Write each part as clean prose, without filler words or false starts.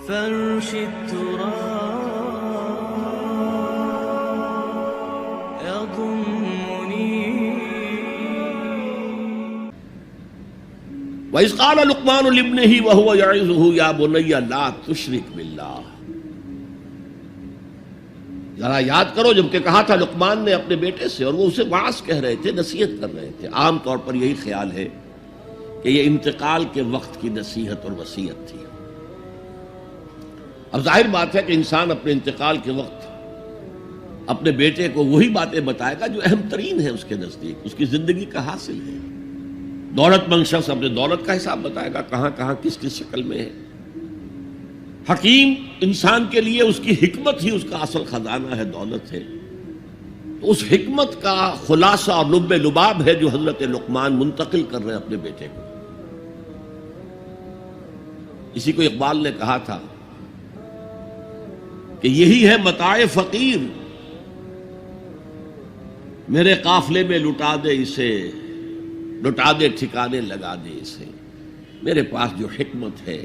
فرش التراب يضمني. وَإِذْ قَالَ لُقْمَانُ لِابْنِهِ وَهُوَ يَعِظُهُ يَا بُنَيَّ لَا تُشْرِكْ بِاللَّهِ. ذرا یاد کرو جب کہ کہا تھا لقمان نے اپنے بیٹے سے، اور وہ اسے واعظ کہہ رہے تھے، نصیحت کر رہے تھے. عام طور پر یہی خیال ہے کہ یہ انتقال کے وقت کی نصیحت اور وصیت تھی. اب ظاہر بات ہے کہ انسان اپنے انتقال کے وقت اپنے بیٹے کو وہی باتیں بتائے گا جو اہم ترین ہے اس کے نزدیک، اس کی زندگی کا حاصل ہے. دولت مند شخص اپنے دولت کا حساب بتائے گا، کہاں کہاں کس کس شکل میں ہے. حکیم انسان کے لیے اس کی حکمت ہی اس کا اصل خزانہ ہے، دولت ہے. تو اس حکمت کا خلاصہ اور لب لباب ہے جو حضرت لقمان منتقل کر رہے ہیں اپنے بیٹے کو. اسی کو اقبال نے کہا تھا کہ یہی ہے متاع فقیر، میرے قافلے میں لٹا دے اسے، لٹا دے ٹھکانے لگا دے اسے. میرے پاس جو حکمت ہے،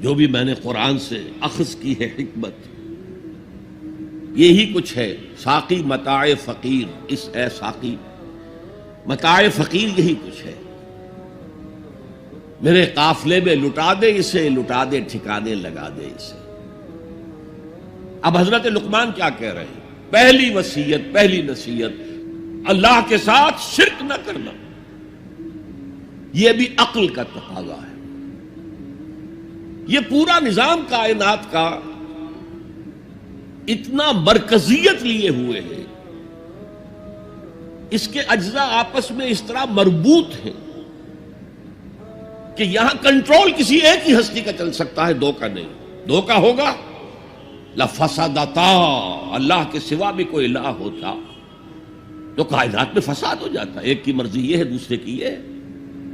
جو بھی میں نے قرآن سے اخذ کی ہے حکمت، یہی کچھ ہے. ساقی متاع فقیر، اس اے ساقی متاع فقیر یہی کچھ ہے. میرے قافلے میں لٹا دے اسے، لٹا دے ٹھکانے لگا دے اسے. اب حضرت لقمان کیا کہہ رہے ہیں؟ پہلی وصیت، پہلی نصیحت، اللہ کے ساتھ شرک نہ کرنا. یہ بھی عقل کا تقاضا ہے. یہ پورا نظام کائنات کا اتنا مرکزیت لیے ہوئے ہے، اس کے اجزاء آپس میں اس طرح مربوط ہیں کہ یہاں کنٹرول کسی ایک ہی ہستی کا چل سکتا ہے، دو کا نہیں. دو کا ہوگا لفسدتا، اللہ کے سوا بھی کوئی الہ ہوتا تو کائنات میں فساد ہو جاتا. ایک کی مرضی یہ ہے، دوسرے کی یہ ہے.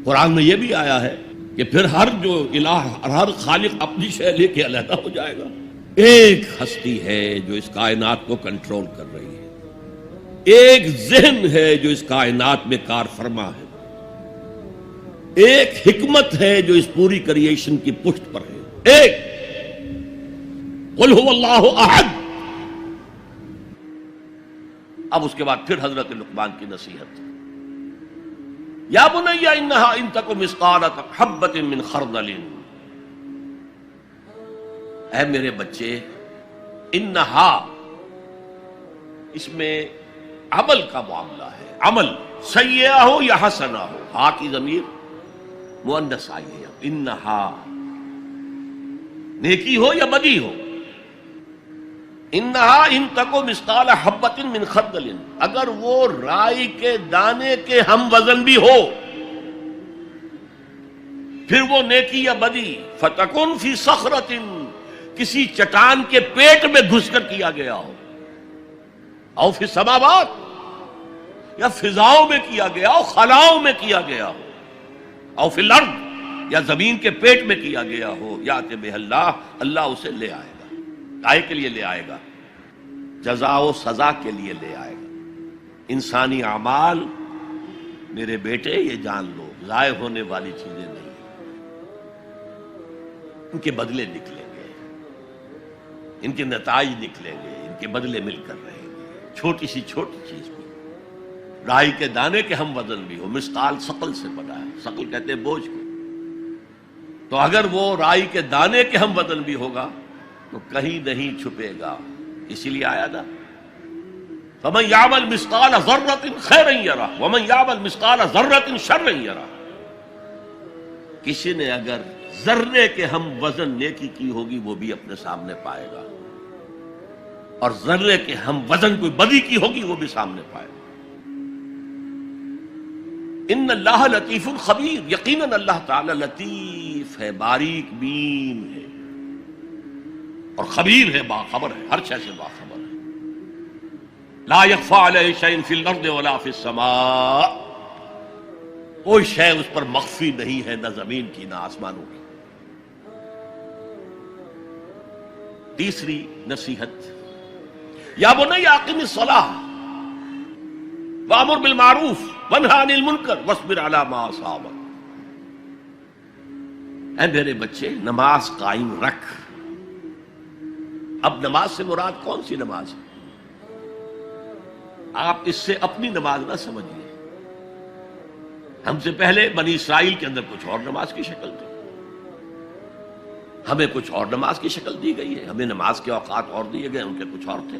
قرآن میں یہ بھی آیا ہے کہ پھر ہر جو الہ، ہر خالق اپنی شے لے کے علیحدہ ہو جائے گا. ایک ہستی ہے جو اس کائنات کو کنٹرول کر رہی ہے، ایک ذہن ہے جو اس کائنات میں کار فرما ہے، ایک حکمت ہے جو اس پوری کریشن کی پشت پر ہے. ایک قل هو اللہ احد. اب اس کے بعد پھر حضرت لقمان کی نصیحت. یا بنی انہا ان تک مثقال حبۃ من خردل. اے میرے بچے، انہا اس میں عمل کا معاملہ ہے. عمل سیئہ ہو یا حسنہ ہو، ہا کی ضمیر مؤنث آئی ہے. انہا نیکی ہو یا بدی ہو. انہا ان تکو مثقال حبۃ من خردل، اگر وہ رائی کے دانے کے ہم وزن بھی ہو، پھر وہ نیکی یا بدی. فتکن فی صخرۃ، کسی چٹان کے پیٹ میں گھس کر کیا گیا ہو. او فی السماوات، یا فضاؤں میں کیا گیا ہو، خلاؤں میں کیا گیا ہو. او فی الارض، یا زمین کے پیٹ میں کیا گیا ہو. یات بہ اللہ، اللہ اسے لے آئے گا. کائے کے لیے لے آئے گا؟ جزا و سزا کے لیے لے آئے گا. انسانی اعمال میرے بیٹے یہ جان لو ضائع ہونے والی چیزیں نہیں، ان کے بدلے نکلیں گے، ان کے نتائج نکلیں گے، ان کے بدلے مل کر رہیں گے. چھوٹی سی چھوٹی چیز بھی، رائی کے دانے کے ہم وزن بھی ہو. مثقال ثقل سے بنا ہے، ثقل کہتے ہیں بوجھ کو. تو اگر وہ رائی کے دانے کے ہم وزن بھی ہوگا تو کہیں نہیں چھپے گا. اسی لیے آیا تھا فَمَنْ يَعْمَلْ مِثْقَالَ ذَرَّةٍ خَيْرًا يَرَهُ وَمَنْ يَعْمَلْ مِثْقَالَ ذَرَّةٍ شَرًّا يَرَهُ. کسی نے اگر ذرے کے ہم وزن نیکی کی ہوگی وہ بھی اپنے سامنے پائے گا، اور ذرے کے ہم وزن کوئی بدی کی ہوگی وہ بھی سامنے پائے گا. ان اللہ لطیف خبیر، یقیناً اللہ تعالی لطیف ہے، باریک بین ہے، اور خبیر ہے، باخبر ہے، ہر شے سے باخبر ہے. لا یخفی علیہ شیء فی الارض ولا فی السماء، کوئی شے اس پر مخفی نہیں ہے، نہ زمین کی نہ آسمانوں کی. تیسری نصیحت، یا بنی اقم الصلاۃ وامر بالمعروف وانہی عن المنکر واصبر علی ما اصابک. اے میرے بچے، نماز قائم رکھ، اب نماز سے مراد کون سی نماز ہے؟ آپ اس سے اپنی نماز نہ سمجھیے. ہم سے پہلے بنی اسرائیل کے اندر کچھ اور نماز کی شکل تھی، ہمیں کچھ اور نماز کی شکل دی گئی ہے، ہمیں نماز کے اوقات اور دیے گئے، ان کے کچھ اور تھے.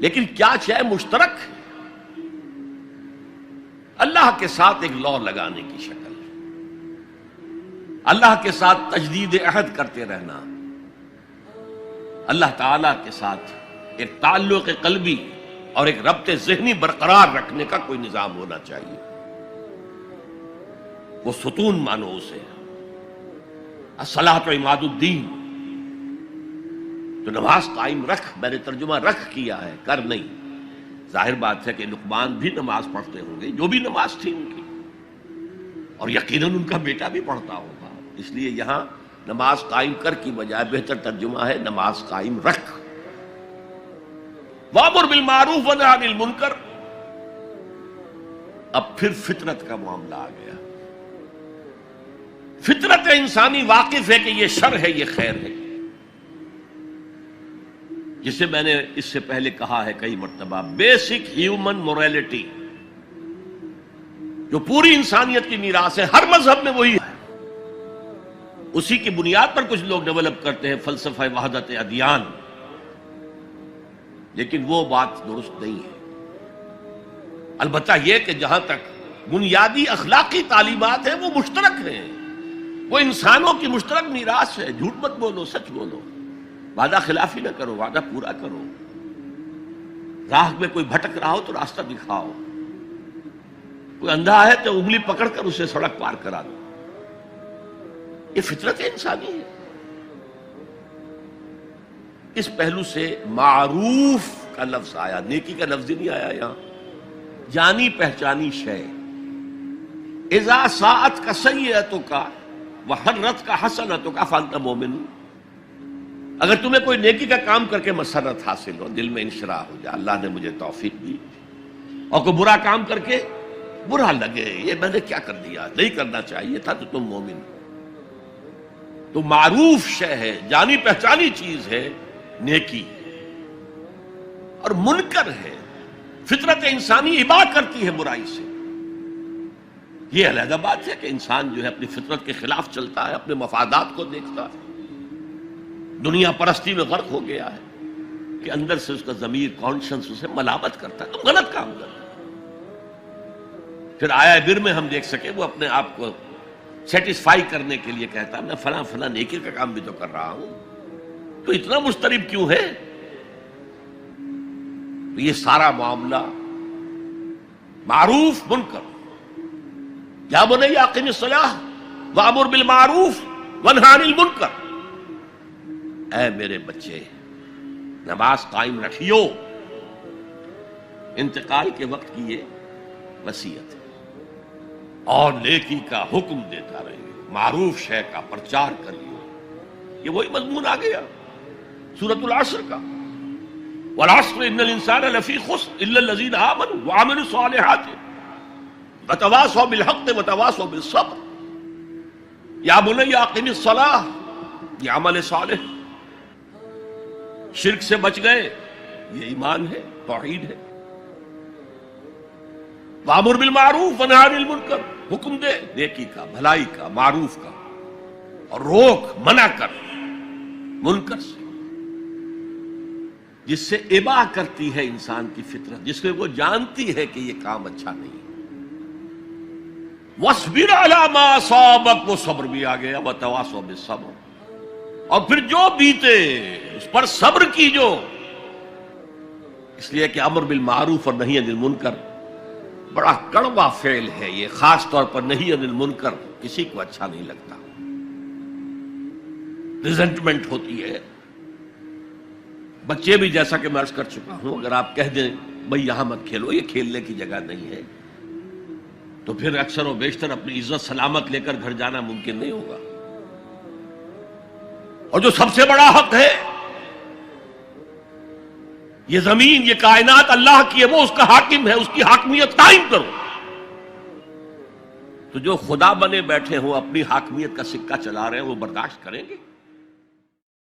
لیکن کیا شے مشترک ہے؟ اللہ کے ساتھ ایک لا لگانے کی شکل، اللہ کے ساتھ تجدید عہد کرتے رہنا، اللہ تعالی کے ساتھ ایک تعلق قلبی اور ایک ربط ذہنی برقرار رکھنے کا کوئی نظام ہونا چاہیے. وہ ستون مانو اسے، الصلاۃ عماد الدین. تو نماز قائم رکھ، میں نے ترجمہ رکھ کیا ہے، کر نہیں. ظاہر بات ہے کہ لقمان بھی نماز پڑھتے ہوں گے، جو بھی نماز تھی ان کی، اور یقیناً ان کا بیٹا بھی پڑھتا ہوگا. اس لیے یہاں نماز قائم کر کی بجائے بہتر ترجمہ ہے نماز قائم رکھ. وامر بالمعروف ونہی عن المنکر. اب پھر فطرت کا معاملہ آ گیا. فطرت انسانی واقف ہے کہ یہ شر ہے، یہ خیر ہے، جسے میں نے اس سے پہلے کہا ہے کئی مرتبہ، بیسک ہیومن موریلٹی جو پوری انسانیت کی میراث ہے، ہر مذہب میں وہی ہے. اسی کی بنیاد پر کچھ لوگ ڈیولپ کرتے ہیں فلسفہ وحدت ادیان، لیکن وہ بات درست نہیں ہے. البتہ یہ کہ جہاں تک بنیادی اخلاقی تعلیمات ہیں وہ مشترک ہیں، وہ انسانوں کی مشترک میراث ہے. جھوٹ مت بولو، سچ بولو، وعدہ خلافی نہ کرو، وعدہ پورا کرو. راہ میں کوئی بھٹک رہا ہو تو راستہ دکھاؤ، کوئی اندھا ہے تو انگلی پکڑ کر اسے سڑک پار کرا دو. یہ فطرت انسانی ہے. اس پہلو سے معروف کا لفظ آیا، نیکی کا لفظ ہی نہیں آیا یہاں. جانی پہچانی شے. اذا ساعت کا سیئتک وحرت کا حسنتک فانت مومن. اگر تمہیں کوئی نیکی کا کام کر کے مسرت حاصل ہو، دل میں انشراح ہو جائے اللہ نے مجھے توفیق دی، اور کوئی برا کام کر کے برا لگے یہ میں نے کیا کر دیا، نہیں کرنا چاہیے تھا، تو تم مومن. تو معروف شے ہے، جانی پہچانی چیز ہے نیکی، اور منکر ہے، فطرت انسانی ابا کرتی ہے برائی سے. یہ علیحدہ بات ہے کہ انسان جو ہے اپنی فطرت کے خلاف چلتا ہے، اپنے مفادات کو دیکھتا ہے، دنیا پرستی میں غرق ہو گیا ہے کہ اندر سے اس کا ضمیر کانشنس اسے ملامت کرتا ہے، تم غلط کام کر. پھر آیا بر میں ہم دیکھ سکے وہ اپنے آپ کو سیٹسفائی کرنے کے لیے کہتا ہے میں فلاں فلاں نیکی کا کام بھی تو کر رہا ہوں، تو اتنا مضطرب کیوں ہے؟ تو یہ سارا معاملہ معروف منکر. یا بنی اقم الصلاۃ وامر بالمعروف ونہی عن المنکر. اے میرے بچے نماز قائم رکھیو. انتقال کے وقت کی یہ وصیت ہے، اور نیکی کا حکم دیتا رہیے، معروف شے کا پرچار کریو. یہ وہی مضمون آ گیا سورۃ العصر کا، والعصر ان الانسان لفی خسر الا الذین آمنوا وعملوا الصالحات وتواصوا بالحق وتواصوا بالصبر. یا بنی اقم الصلاۃ، یہ عمل صالح. شرک سے بچ گئے، یہ ایمان ہے، توحید ہے. وامر بالمعروف ونہی عن المنکر، حکم دے نیکی کا، بھلائی کا، معروف کا، اور روک منع کر منکر سے، جس سے ابا کرتی ہے انسان کی فطرت، جس میں وہ جانتی ہے کہ یہ کام اچھا نہیں. وَاصْبِرْ عَلَىٰ مَا أَصَابَكَ، وہ صبر بھی آ گیا، وَتَوَاصَوْا بِالصَّبْرِ، اور پھر جو بیتے اس پر صبر کیجو. اس لیے کہ امر بالمعروف اور نہی عن المنکر بڑا کڑوا فعل ہے. یہ خاص طور پر نہی عن المنکر کسی کو اچھا نہیں لگتا، ریزنٹمنٹ ہوتی ہے. بچے بھی جیسا کہ میں عرض کر چکا ہوں، اگر آپ کہہ دیں بھئی یہاں مت کھیلو، یہ کھیلنے کی جگہ نہیں ہے، تو پھر اکثر و بیشتر اپنی عزت سلامت لے کر گھر جانا ممکن نہیں ہوگا. اور جو سب سے بڑا حق ہے، یہ زمین، یہ کائنات اللہ کی ہے، وہ اس کا حاکم ہے، اس کی حاکمیت قائم کرو. تو جو خدا بنے بیٹھے ہوں اپنی حاکمیت کا سکہ چلا رہے ہیں وہ برداشت کریں گے؟